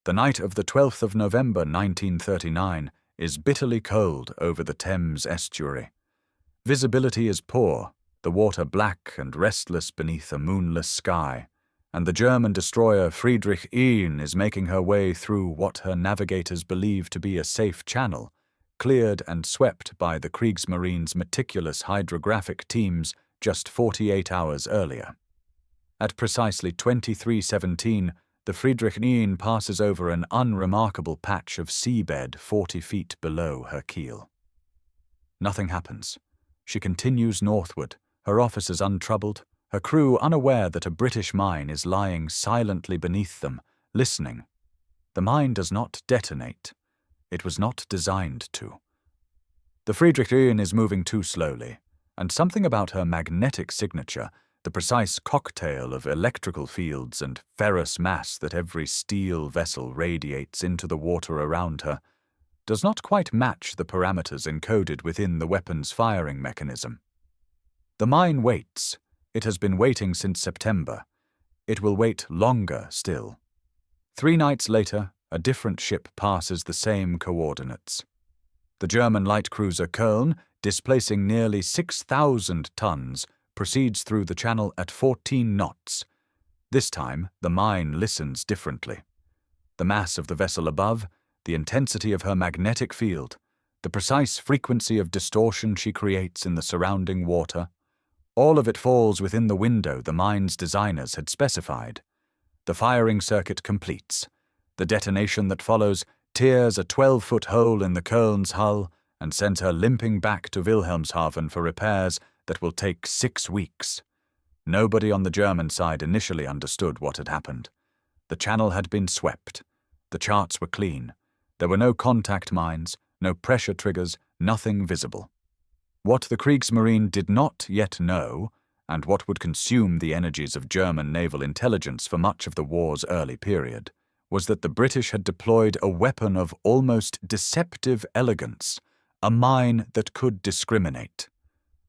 The night of the 12th of November 1939 is bitterly cold over the Thames estuary. Visibility is poor, the water black and restless beneath a moonless sky, and the German destroyer Friedrich Ihn is making her way through what her navigators believe to be a safe channel, cleared and swept by the Kriegsmarine's meticulous hydrographic teams just 48 hours earlier. At precisely 23:17, the Friedrich Ihn passes over an unremarkable patch of seabed 40 feet below her keel. Nothing happens. She continues northward, her officers untroubled, her crew unaware that a British mine is lying silently beneath them, listening. The mine does not detonate. It was not designed to. The Friedrich Ihn is moving too slowly, and something about her magnetic signature, the precise cocktail of electrical fields and ferrous mass that every steel vessel radiates into the water around her, does not quite match the parameters encoded within the weapon's firing mechanism. The mine waits. It has been waiting since September. It will wait longer still. 3 nights later, a different ship passes the same coordinates. The German light cruiser Köln, displacing nearly 6,000 tons, proceeds through the channel at 14 knots. This time, the mine listens differently. The mass of the vessel above, the intensity of her magnetic field, the precise frequency of distortion she creates in the surrounding water, all of it falls within the window the mine's designers had specified. The firing circuit completes. The detonation that follows tears a 12-foot hole in the Köln's hull and sends her limping back to Wilhelmshaven for repairs that will take 6 weeks. Nobody on the German side initially understood what had happened. The channel had been swept. The charts were clean. There were no contact mines, no pressure triggers, nothing visible. What the Kriegsmarine did not yet know, and what would consume the energies of German naval intelligence for much of the war's early period, was that the British had deployed a weapon of almost deceptive elegance, a mine that could discriminate.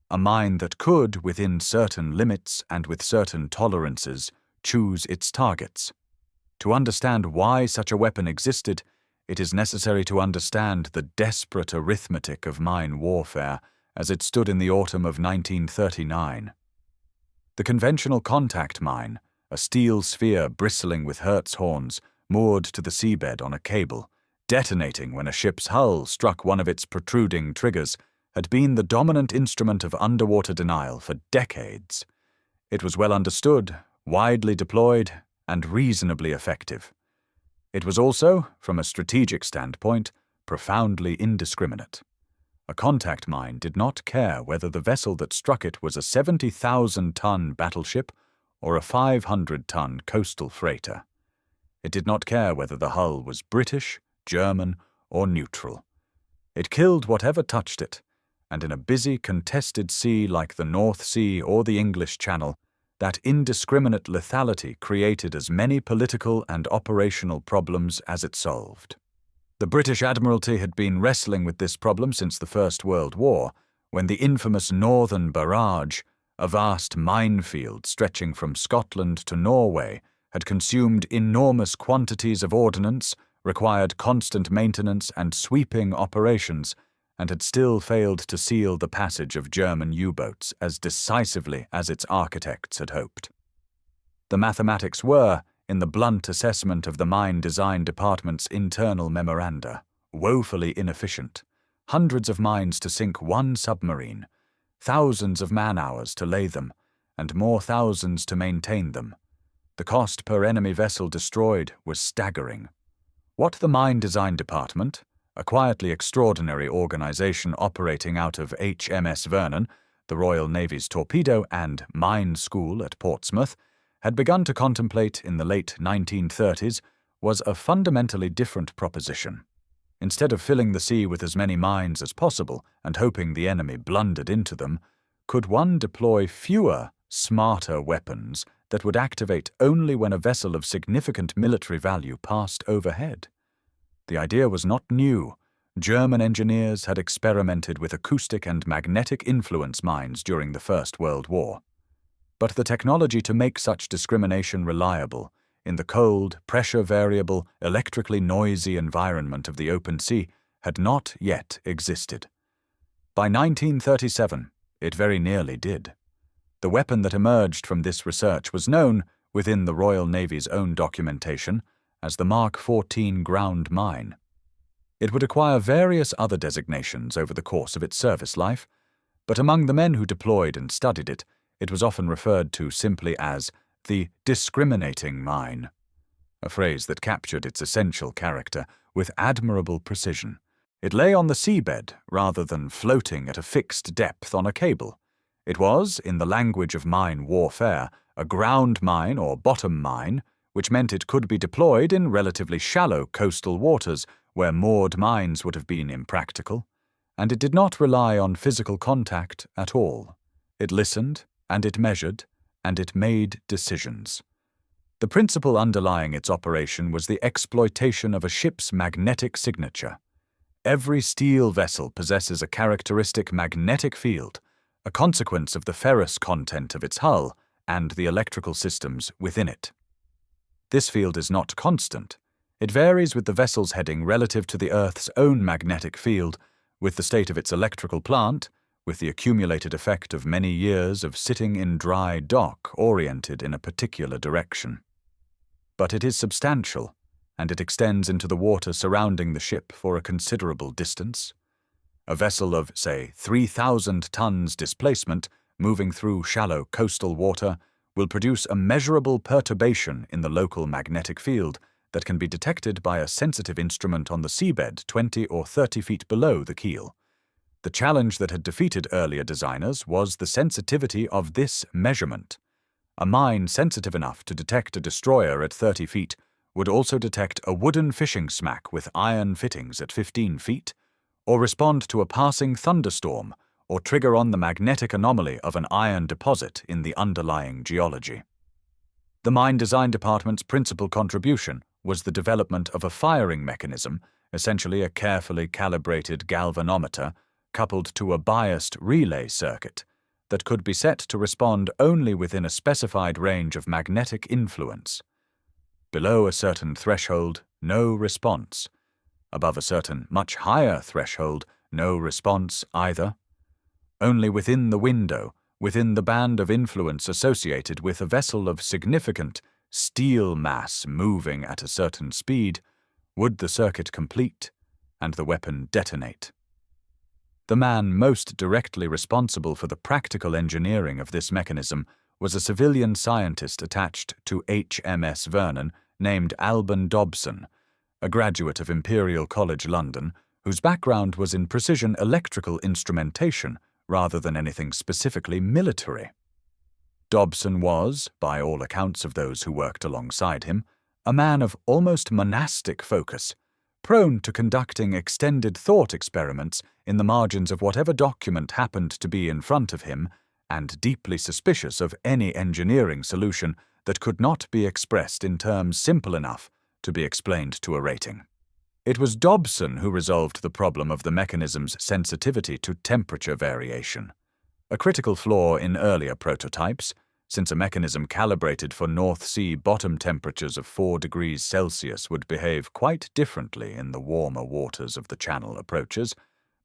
A mine that could, within certain limits and with certain tolerances, choose its targets. To understand why such a weapon existed, it is necessary to understand the desperate arithmetic of mine warfare as it stood in the autumn of 1939. The conventional contact mine, a steel sphere bristling with Hertz horns, moored to the seabed on a cable, detonating when a ship's hull struck one of its protruding triggers, had been the dominant instrument of underwater denial for decades. It was well understood, widely deployed, and reasonably effective. It was also, from a strategic standpoint, profoundly indiscriminate. A contact mine did not care whether the vessel that struck it was a 70,000-ton battleship or a 500-ton coastal freighter. It did not care whether the hull was British, German, or neutral. It killed whatever touched it, and in a busy, contested sea like the North Sea or the English Channel, that indiscriminate lethality created as many political and operational problems as it solved. The British Admiralty had been wrestling with this problem since the First World War, when the infamous Northern Barrage, a vast minefield stretching from Scotland to Norway, had consumed enormous quantities of ordnance, required constant maintenance and sweeping operations, and had still failed to seal the passage of German U-boats as decisively as its architects had hoped. The mathematics were, in the blunt assessment of the mine design department's internal memoranda, woefully inefficient. Hundreds of mines to sink one submarine, thousands of man-hours to lay them, and more thousands to maintain them. The cost per enemy vessel destroyed was staggering. What the mine design department, a quietly extraordinary organization operating out of HMS Vernon, the Royal Navy's torpedo and mine school at Portsmouth, had begun to contemplate in the late 1930s was a fundamentally different proposition. Instead of filling the sea with as many mines as possible and hoping the enemy blundered into them, could one deploy fewer, smarter weapons that would activate only when a vessel of significant military value passed overhead? The idea was not new. German engineers had experimented with acoustic and magnetic influence mines during the First World War. But the technology to make such discrimination reliable, in the cold, pressure-variable, electrically noisy environment of the open sea had not yet existed. By 1937, it very nearly did. The weapon that emerged from this research was known, within the Royal Navy's own documentation, as the Mark 14 ground mine. It would acquire various other designations over the course of its service life, but among the men who deployed and studied it, it was often referred to simply as the discriminating mine, a phrase that captured its essential character with admirable precision. It lay on the seabed rather than floating at a fixed depth on a cable. It was, in the language of mine warfare, a ground mine or bottom mine, which meant it could be deployed in relatively shallow coastal waters where moored mines would have been impractical, and it did not rely on physical contact at all. It listened, and it measured, and it made decisions. The principle underlying its operation was the exploitation of a ship's magnetic signature. Every steel vessel possesses a characteristic magnetic field, a consequence of the ferrous content of its hull and the electrical systems within it. This field is not constant. It varies with the vessel's heading relative to the Earth's own magnetic field, with the state of its electrical plant, with the accumulated effect of many years of sitting in dry dock oriented in a particular direction. But it is substantial, and it extends into the water surrounding the ship for a considerable distance. A vessel of, say, 3,000 tons displacement moving through shallow coastal water will produce a measurable perturbation in the local magnetic field that can be detected by a sensitive instrument on the seabed 20 or 30 feet below the keel. The challenge that had defeated earlier designers was the sensitivity of this measurement. A mine sensitive enough to detect a destroyer at 30 feet would also detect a wooden fishing smack with iron fittings at 15 feet, or respond to a passing thunderstorm, or trigger on the magnetic anomaly of an iron deposit in the underlying geology. The mine design department's principal contribution was the development of a firing mechanism, essentially a carefully calibrated galvanometer coupled to a biased relay circuit, that could be set to respond only within a specified range of magnetic influence. Below a certain threshold, no response. Above a certain much higher threshold, no response either. Only within the window, within the band of influence associated with a vessel of significant steel mass moving at a certain speed, would the circuit complete and the weapon detonate. The man most directly responsible for the practical engineering of this mechanism was a civilian scientist attached to HMS Vernon named Alban Dobson, a graduate of Imperial College London, whose background was in precision electrical instrumentation rather than anything specifically military. Dobson was, by all accounts of those who worked alongside him, a man of almost monastic focus, prone to conducting extended thought experiments in the margins of whatever document happened to be in front of him, and deeply suspicious of any engineering solution that could not be expressed in terms simple enough to be explained to a rating. It was Dobson who resolved the problem of the mechanism's sensitivity to temperature variation, a critical flaw in earlier prototypes, since a mechanism calibrated for North Sea bottom temperatures of 4 degrees Celsius would behave quite differently in the warmer waters of the Channel approaches,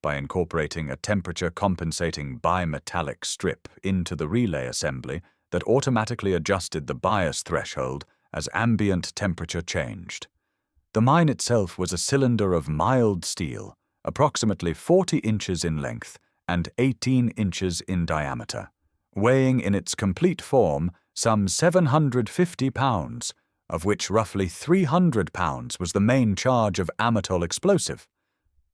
by incorporating a temperature-compensating bimetallic strip into the relay assembly that automatically adjusted the bias threshold as ambient temperature changed. The mine itself was a cylinder of mild steel, approximately 40 inches in length and 18 inches in diameter, weighing in its complete form some 750 pounds, of which roughly 300 pounds was the main charge of amatol explosive.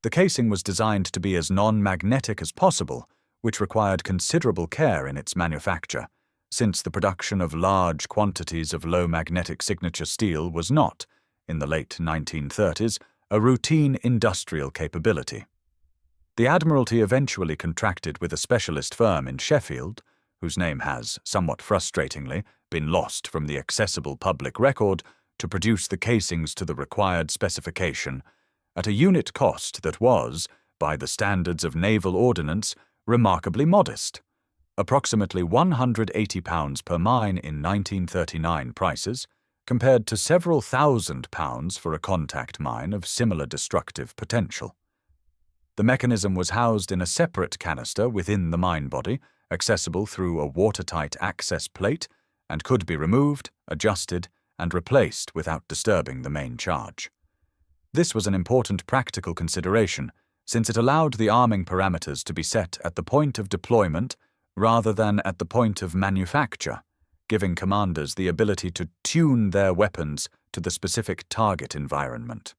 The casing was designed to be as non-magnetic as possible, which required considerable care in its manufacture, since the production of large quantities of low magnetic signature steel was not, in the late 1930s, a routine industrial capability. The Admiralty eventually contracted with a specialist firm in Sheffield, whose name has, somewhat frustratingly, been lost from the accessible public record, to produce the casings to the required specification, at a unit cost that was, by the standards of naval ordnance, remarkably modest, approximately £180 per mine in 1939 prices, compared to several £1,000s for a contact mine of similar destructive potential. The mechanism was housed in a separate canister within the mine body, accessible through a watertight access plate, and could be removed, adjusted, and replaced without disturbing the main charge. This was an important practical consideration, since it allowed the arming parameters to be set at the point of deployment rather than at the point of manufacture, giving commanders the ability to tune their weapons to the specific target environment.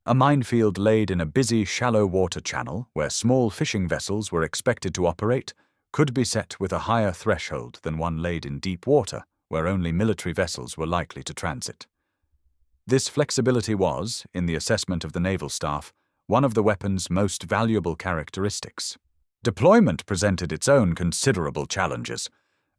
A minefield laid in a busy, shallow water channel where small fishing vessels were expected to operate could be set with a higher threshold than one laid in deep water where only military vessels were likely to transit. This flexibility was, in the assessment of the naval staff, one of the weapon's most valuable characteristics. Deployment presented its own considerable challenges.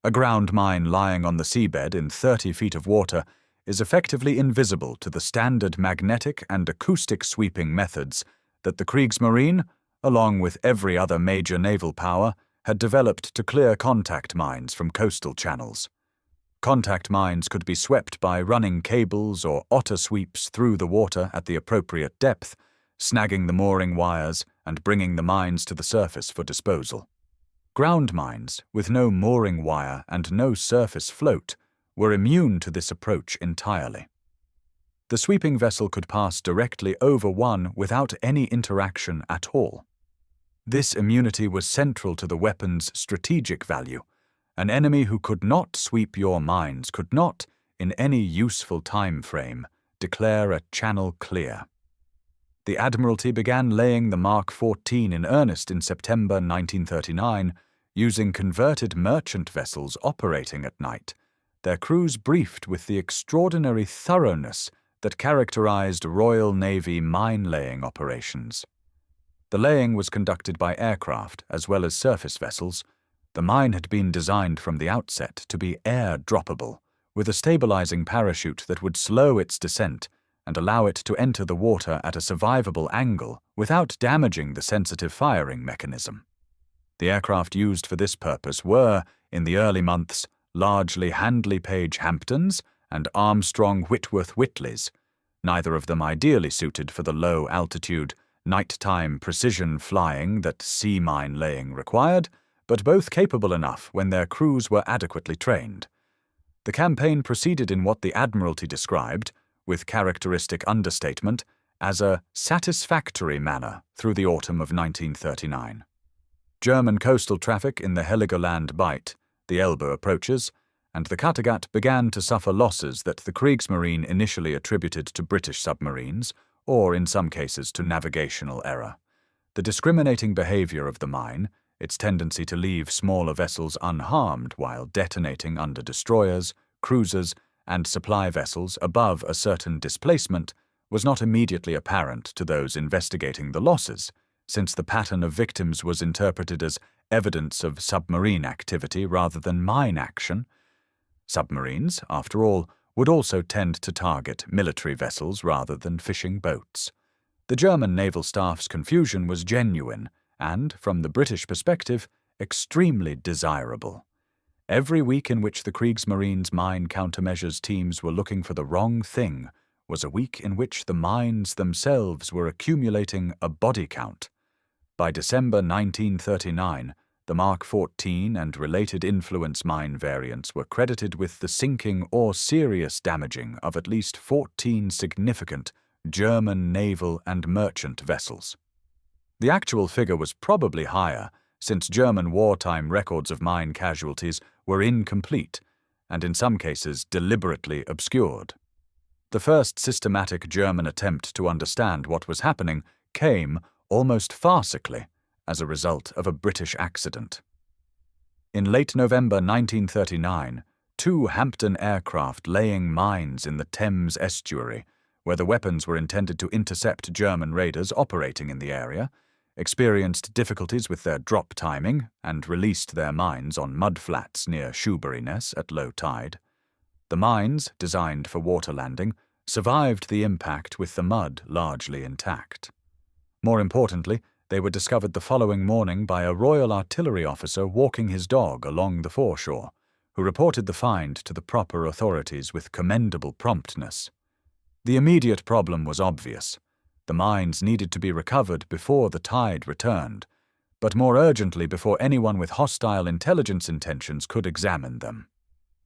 A ground mine lying on the seabed in 30 feet of water is effectively invisible to the standard magnetic and acoustic sweeping methods that the Kriegsmarine, along with every other major naval power, had developed to clear contact mines from coastal channels. Contact mines could be swept by running cables or otter sweeps through the water at the appropriate depth, snagging the mooring wires and bringing the mines to the surface for disposal. Ground mines, with no mooring wire and no surface float, were immune to this approach entirely. The sweeping vessel could pass directly over one without any interaction at all. This immunity was central to the weapon's strategic value. An enemy who could not sweep your mines could not, in any useful time frame, declare a channel clear. The Admiralty began laying the Mark 14 in earnest in September 1939, using converted merchant vessels operating at night, their crews briefed with the extraordinary thoroughness that characterized Royal Navy mine-laying operations. The laying was conducted by aircraft as well as surface vessels. The mine had been designed from the outset to be air-droppable, with a stabilizing parachute that would slow its descent and allow it to enter the water at a survivable angle without damaging the sensitive firing mechanism. The aircraft used for this purpose were, in the early months, largely Handley Page Hamptons and Armstrong Whitworth Whitleys, neither of them ideally suited for the low-altitude, nighttime precision flying that sea mine laying required, but both capable enough when their crews were adequately trained. The campaign proceeded in what the Admiralty described, with characteristic understatement, as a satisfactory manner through the autumn of 1939. German coastal traffic in the Heligoland Bight, the Elbe approaches, and the Kattegat began to suffer losses that the Kriegsmarine initially attributed to British submarines, or in some cases to navigational error. The discriminating behavior of the mine, its tendency to leave smaller vessels unharmed while detonating under destroyers, cruisers, and supply vessels above a certain displacement, was not immediately apparent to those investigating the losses, since the pattern of victims was interpreted as evidence of submarine activity rather than mine action. Submarines, after all, would also tend to target military vessels rather than fishing boats. The German naval staff's confusion was genuine and, from the British perspective, extremely desirable. Every week in which the Kriegsmarine's mine countermeasures teams were looking for the wrong thing was a week in which the mines themselves were accumulating a body count. By December 1939, the Mark 14 and related influence mine variants were credited with the sinking or serious damaging of at least 14 significant German naval and merchant vessels. The actual figure was probably higher, since German wartime records of mine casualties were incomplete and in some cases deliberately obscured. The first systematic German attempt to understand what was happening came, almost farcically, as a result of a British accident. In late November 1939, 2 Hampton aircraft laying mines in the Thames estuary, where the weapons were intended to intercept German raiders operating in the area, experienced difficulties with their drop timing and released their mines on mudflats near Shoeburyness at low tide. The mines, designed for water landing, survived the impact with the mud largely intact. More importantly, they were discovered the following morning by a Royal Artillery officer walking his dog along the foreshore, who reported the find to the proper authorities with commendable promptness. The immediate problem was obvious. The mines needed to be recovered before the tide returned, but more urgently before anyone with hostile intelligence intentions could examine them.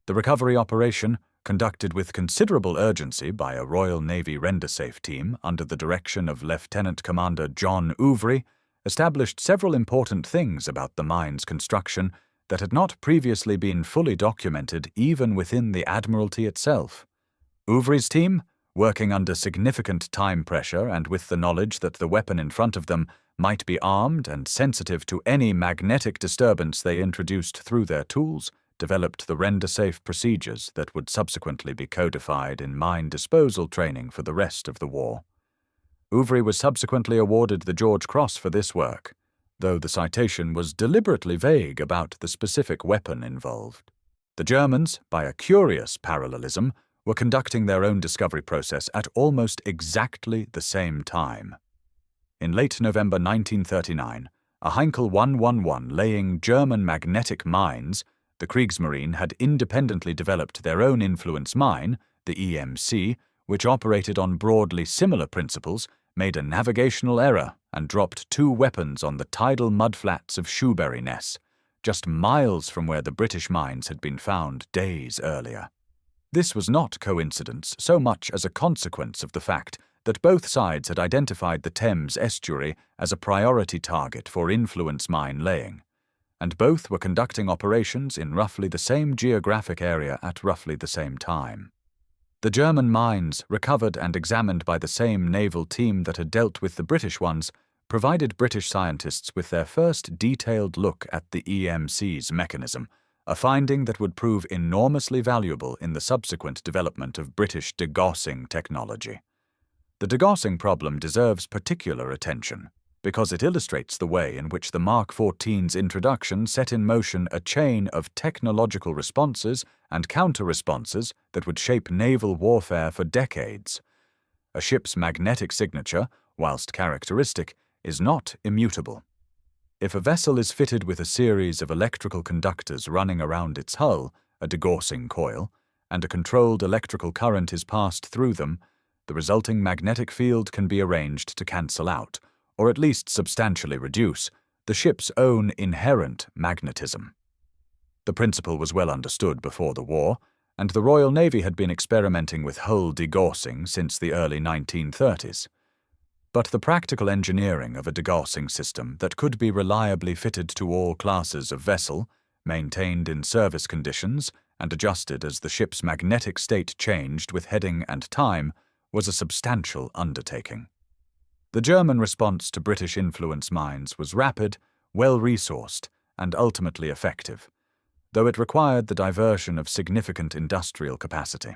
The recovery operation, conducted with considerable urgency by a Royal Navy reshape team under the direction of Lieutenant Commander John Ouvry, established several important things about the mine's construction that had not previously been fully documented even within the Admiralty itself. Ouvry's team, working under significant time pressure and with the knowledge that the weapon in front of them might be armed and sensitive to any magnetic disturbance they introduced through their tools, developed the render-safe procedures that would subsequently be codified in mine disposal training for the rest of the war. Ouvry was subsequently awarded the George Cross for this work, though the citation was deliberately vague about the specific weapon involved. The Germans, by a curious parallelism, were conducting their own discovery process at almost exactly the same time. In late November 1939, a Heinkel 111 laying German magnetic mines, the Kriegsmarine had independently developed their own influence mine, the EMC, which operated on broadly similar principles, made a navigational error and dropped 2 weapons on the tidal mudflats of Shoebury-Ness, just miles from where the British mines had been found days earlier. This was not coincidence so much as a consequence of the fact that both sides had identified the Thames estuary as a priority target for influence mine laying, and both were conducting operations in roughly the same geographic area at roughly the same time. The German mines, recovered and examined by the same naval team that had dealt with the British ones, provided British scientists with their first detailed look at the EMC's mechanism, a finding that would prove enormously valuable in the subsequent development of British degaussing technology. The degaussing problem deserves particular attention, because it illustrates the way in which the Mark XIV's introduction set in motion a chain of technological responses and counter-responses that would shape naval warfare for decades. A ship's magnetic signature, whilst characteristic, is not immutable. If a vessel is fitted with a series of electrical conductors running around its hull, a degaussing coil, and a controlled electrical current is passed through them, the resulting magnetic field can be arranged to cancel out, or at least substantially reduce, the ship's own inherent magnetism. The principle was well understood before the war, and the Royal Navy had been experimenting with hull degaussing since the early 1930s. But the practical engineering of a degaussing system that could be reliably fitted to all classes of vessel, maintained in service conditions, and adjusted as the ship's magnetic state changed with heading and time, was a substantial undertaking. The German response to British influence mines was rapid, well-resourced, and ultimately effective, though it required the diversion of significant industrial capacity.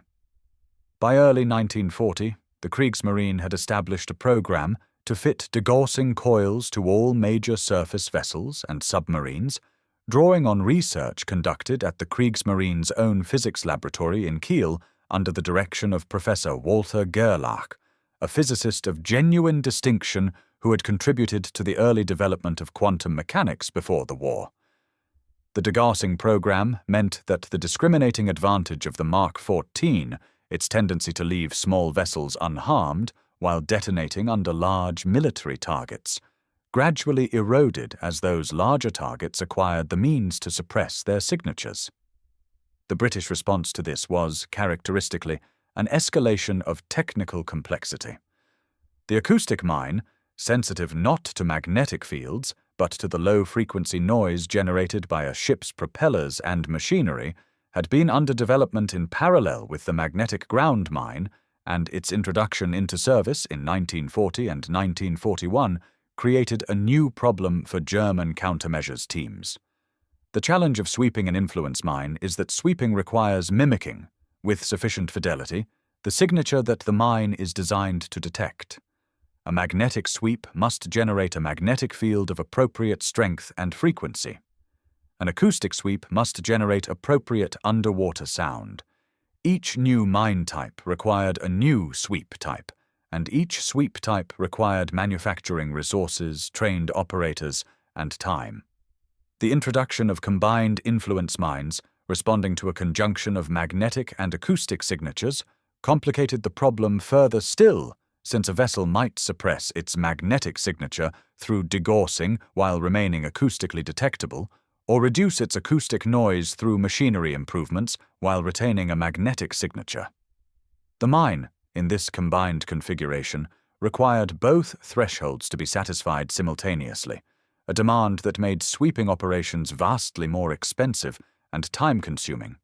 By early 1940, the Kriegsmarine had established a program to fit degaussing coils to all major surface vessels and submarines, drawing on research conducted at the Kriegsmarine's own physics laboratory in Kiel under the direction of Professor Walter Gerlach, a physicist of genuine distinction who had contributed to the early development of quantum mechanics before the war. The degaussing program meant that the discriminating advantage of the Mark XIV, its tendency to leave small vessels unharmed while detonating under large military targets, gradually eroded as those larger targets acquired the means to suppress their signatures. The British response to this was, characteristically, an escalation of technical complexity. The acoustic mine, sensitive not to magnetic fields, but to the low-frequency noise generated by a ship's propellers and machinery, had been under development in parallel with the magnetic ground mine, and its introduction into service in 1940 and 1941 created a new problem for German countermeasures teams. The challenge of sweeping an influence mine is that sweeping requires mimicking, with sufficient fidelity, the signature that the mine is designed to detect. A magnetic sweep must generate a magnetic field of appropriate strength and frequency. An acoustic sweep must generate appropriate underwater sound. Each new mine type required a new sweep type, and each sweep type required manufacturing resources, trained operators, and time. The introduction of combined influence mines responding to a conjunction of magnetic and acoustic signatures, complicated the problem further still, since a vessel might suppress its magnetic signature through degaussing while remaining acoustically detectable, or reduce its acoustic noise through machinery improvements while retaining a magnetic signature. The mine, in this combined configuration, required both thresholds to be satisfied simultaneously, a demand that made sweeping operations vastly more expensive and time-consuming.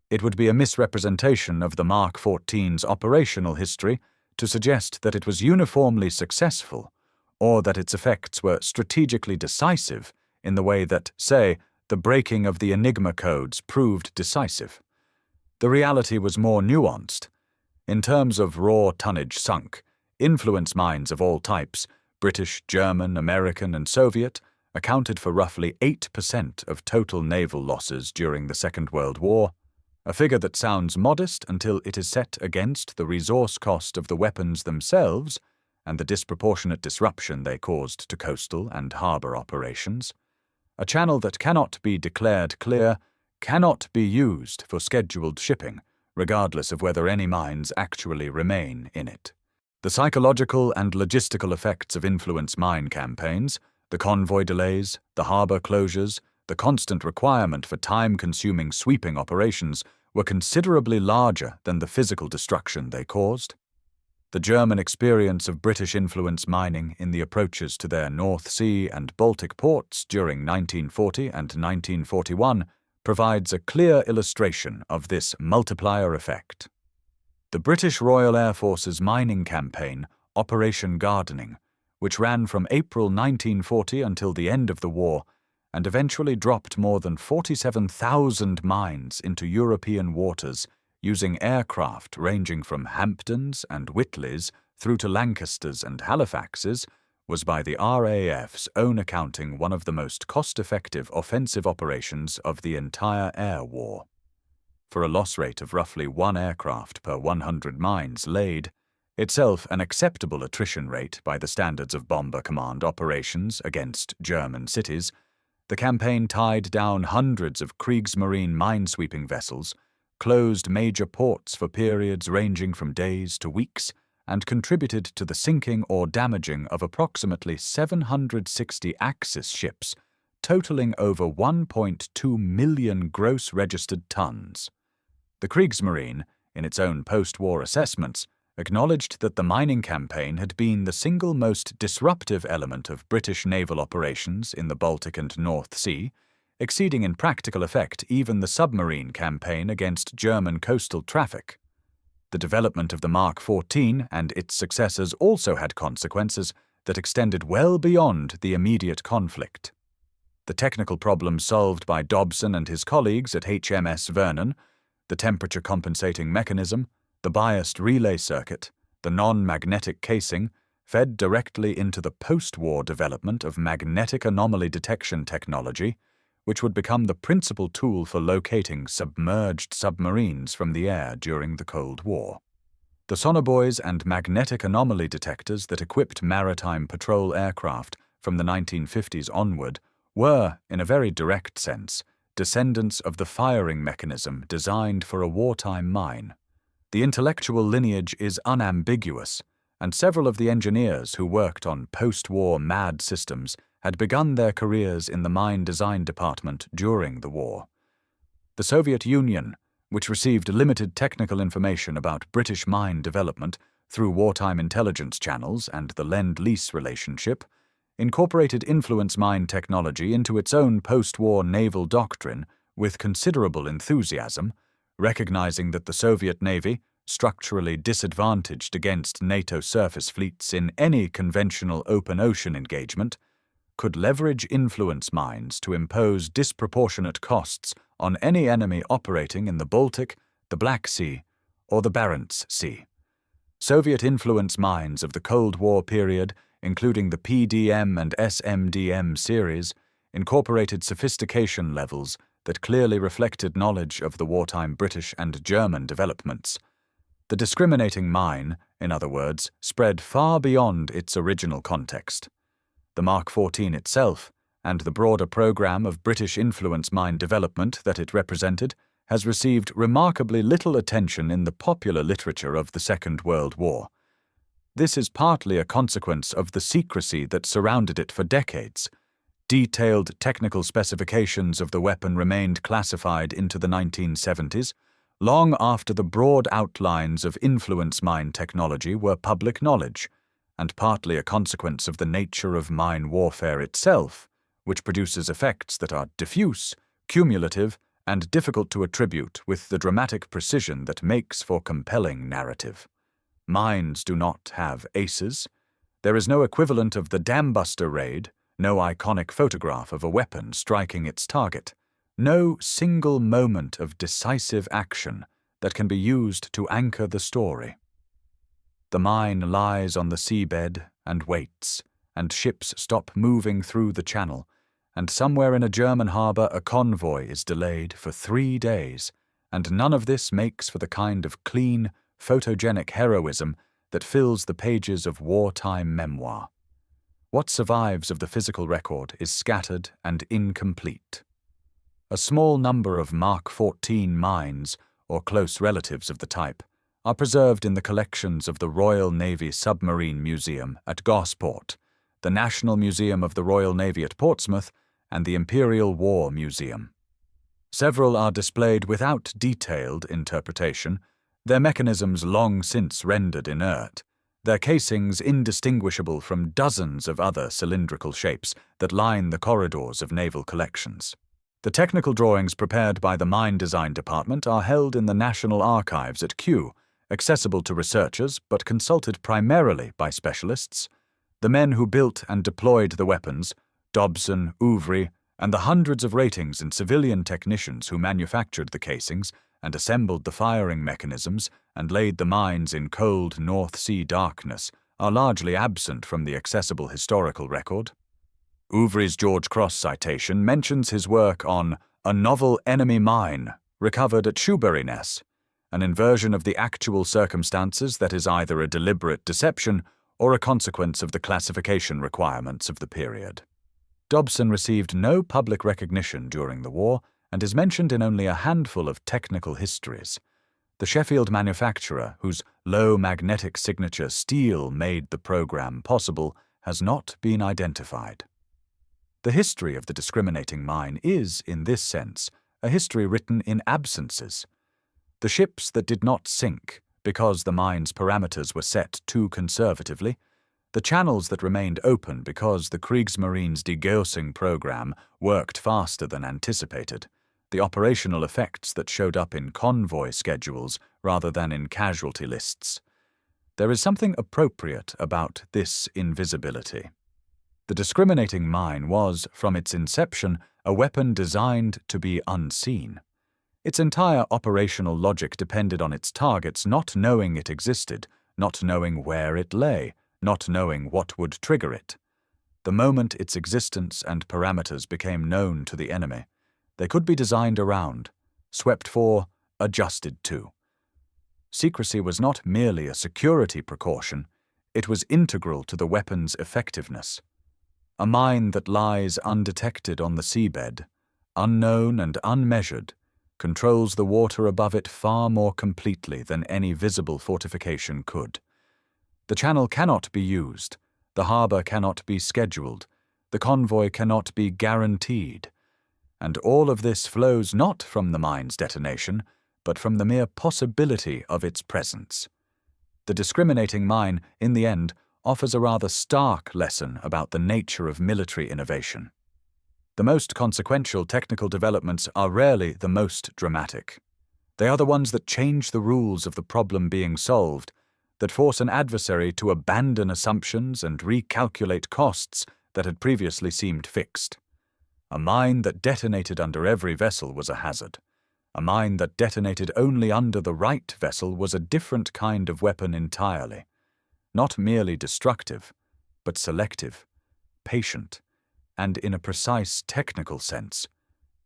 It would be a misrepresentation of the Mark XIV's operational history to suggest that it was uniformly successful, or that its effects were strategically decisive in the way that, say, the breaking of the Enigma codes proved decisive. The reality was more nuanced. In terms of raw tonnage sunk, influence mines of all types, British, German, American, and Soviet, accounted for roughly 8% of total naval losses during the Second World War, a figure that sounds modest until it is set against the resource cost of the weapons themselves and the disproportionate disruption they caused to coastal and harbour operations. A channel that cannot be declared clear cannot be used for scheduled shipping, regardless of whether any mines actually remain in it. The psychological and logistical effects of influence mine campaigns, the convoy delays, the harbour closures, the constant requirement for time-consuming sweeping operations were considerably larger than the physical destruction they caused. The German experience of British influence mining in the approaches to their North Sea and Baltic ports during 1940 and 1941 provides a clear illustration of this multiplier effect. The British Royal Air Force's mining campaign, Operation Gardening, which ran from April 1940 until the end of the war, and eventually dropped more than 47,000 mines into European waters using aircraft ranging from Hamptons and Whitleys through to Lancasters and Halifaxes, was by the RAF's own accounting one of the most cost-effective offensive operations of the entire air war. For a loss rate of roughly 1 aircraft per 100 mines laid, itself an acceptable attrition rate by the standards of Bomber Command operations against German cities, the campaign tied down hundreds of Kriegsmarine minesweeping vessels, closed major ports for periods ranging from days to weeks, and contributed to the sinking or damaging of approximately 760 Axis ships, totaling over 1.2 million gross registered tons. The Kriegsmarine, in its own post-war assessments, acknowledged that the mining campaign had been the single most disruptive element of British naval operations in the Baltic and North Sea, exceeding in practical effect even the submarine campaign against German coastal traffic. The development of the Mark XIV and its successors also had consequences that extended well beyond the immediate conflict. The technical problems solved by Dobson and his colleagues at HMS Vernon, the temperature-compensating mechanism, the biased relay circuit, the non-magnetic casing, fed directly into the post-war development of magnetic anomaly detection technology, which would become the principal tool for locating submerged submarines from the air during the Cold War. The sonobuoys and magnetic anomaly detectors that equipped maritime patrol aircraft from the 1950s onward were, in a very direct sense, descendants of the firing mechanism designed for a wartime mine. The intellectual lineage is unambiguous, and several of the engineers who worked on post-war MAD systems had begun their careers in the mine design department during the war. The Soviet Union, which received limited technical information about British mine development through wartime intelligence channels and the Lend-Lease relationship, incorporated influence mine technology into its own post-war naval doctrine with considerable enthusiasm, recognizing that the Soviet Navy, structurally disadvantaged against NATO surface fleets in any conventional open ocean engagement, could leverage influence mines to impose disproportionate costs on any enemy operating in the Baltic, the Black Sea, or the Barents Sea. Soviet influence mines of the Cold War period, including the PDM and SMDM series, incorporated sophistication levels that clearly reflected knowledge of the wartime British and German developments. The discriminating mine, in other words, spread far beyond its original context. The Mark XIV itself, and the broader program of British influence mine development that it represented, has received remarkably little attention in the popular literature of the Second World War. This is partly a consequence of the secrecy that surrounded it for decades. Detailed technical specifications of the weapon remained classified into the 1970s, long after the broad outlines of influence mine technology were public knowledge, and partly a consequence of the nature of mine warfare itself, which produces effects that are diffuse, cumulative, and difficult to attribute with the dramatic precision that makes for compelling narrative. Mines do not have aces. There is no equivalent of the Dambuster raid, no iconic photograph of a weapon striking its target, no single moment of decisive action that can be used to anchor the story. The mine lies on the seabed and waits, and ships stop moving through the channel, and somewhere in a German harbor a convoy is delayed for 3 days, and none of this makes for the kind of clean, photogenic heroism that fills the pages of wartime memoir. What survives of the physical record is scattered and incomplete. A small number of Mark 14 mines, or close relatives of the type, are preserved in the collections of the Royal Navy Submarine Museum at Gosport, the National Museum of the Royal Navy at Portsmouth, and the Imperial War Museum. Several are displayed without detailed interpretation, their mechanisms long since rendered inert, their casings indistinguishable from dozens of other cylindrical shapes that line the corridors of naval collections. The technical drawings prepared by the Mine Design Department are held in the National Archives at Kew, accessible to researchers but consulted primarily by specialists. The men who built and deployed the weapons, Dobson, Ouvry, and the hundreds of ratings and civilian technicians who manufactured the casings and assembled the firing mechanisms and laid the mines in cold North Sea darkness, are largely absent from the accessible historical record. Ouvry's George Cross citation mentions his work on a novel enemy mine recovered at Shoeburyness, an inversion of the actual circumstances that is either a deliberate deception or a consequence of the classification requirements of the period. Dobson received no public recognition during the war and is mentioned in only a handful of technical histories. The Sheffield manufacturer, whose low magnetic signature steel made the program possible, has not been identified. The history of the discriminating mine is, in this sense, a history written in absences. The ships that did not sink because the mine's parameters were set too conservatively, the channels that remained open because the Kriegsmarine's degaussing program worked faster than anticipated, the operational effects that showed up in convoy schedules rather than in casualty lists. There is something appropriate about this invisibility. The discriminating mine was, from its inception, a weapon designed to be unseen. Its entire operational logic depended on its targets not knowing it existed, not knowing where it lay, not knowing what would trigger it. The moment its existence and parameters became known to the enemy, they could be designed around, swept for, adjusted to. Secrecy was not merely a security precaution, it was integral to the weapon's effectiveness. A mine that lies undetected on the seabed, unknown and unmeasured, controls the water above it far more completely than any visible fortification could. The channel cannot be used, the harbor cannot be scheduled, the convoy cannot be guaranteed, and all of this flows not from the mine's detonation, but from the mere possibility of its presence. The discriminating mine, in the end, offers a rather stark lesson about the nature of military innovation. The most consequential technical developments are rarely the most dramatic. They are the ones that change the rules of the problem being solved, that force an adversary to abandon assumptions and recalculate costs that had previously seemed fixed. A mine that detonated under every vessel was a hazard. A mine that detonated only under the right vessel was a different kind of weapon entirely. Not merely destructive, but selective, patient, and in a precise technical sense,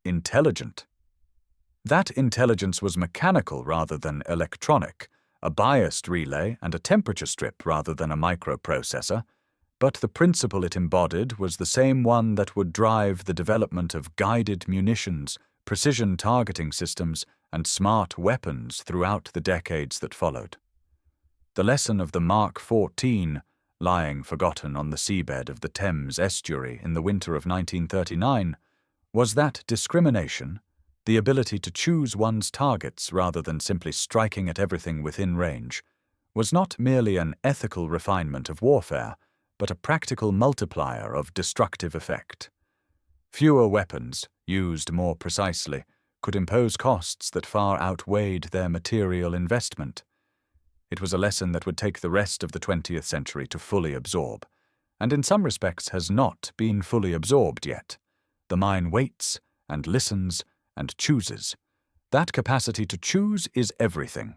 intelligent. That intelligence was mechanical rather than electronic, a biased relay and a temperature strip rather than a microprocessor, but the principle it embodied was the same one that would drive the development of guided munitions, precision targeting systems, and smart weapons throughout the decades that followed. The lesson of the Mark 14, lying forgotten on the seabed of the Thames estuary in the winter of 1939, was that discrimination, the ability to choose one's targets rather than simply striking at everything within range, was not merely an ethical refinement of warfare, but a practical multiplier of destructive effect. Fewer weapons, used more precisely, could impose costs that far outweighed their material investment. It was a lesson that would take the rest of the 20th century to fully absorb, and in some respects has not been fully absorbed yet. The mind waits and listens and chooses. That capacity to choose is everything.